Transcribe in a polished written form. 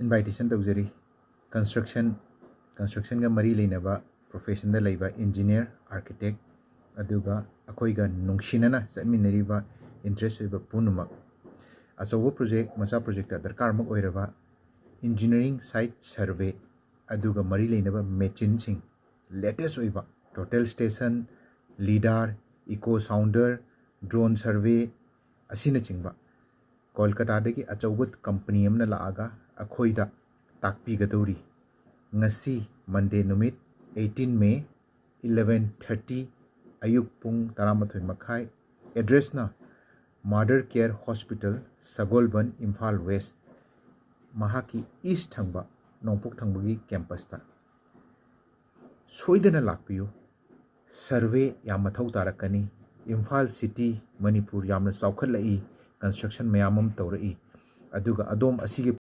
invitation tawjari construction ga mari leinaba profession da leiba engineer architect aduga akoiga nungsinana chatminariba interest oiba punumak achobo project masa project da darkar mak oiraba engineering site survey aduga mari leinaba machine sing latest oiba total station lidar eco sounder drone survey asina chingba kolkata dagi achobo company amna laaga akhoida takpi gadori ngasi monday numit 18 May 11:30 ayuk pung 13 makhai address na mother care hospital sagolban imphal west mahaki east thangba nongpok thangbagi campus ta soidana lakpiyu survey yam mathau tarakani imphal city manipur yamna chawkhatlai construction mayamam tawrai aduga adom asigi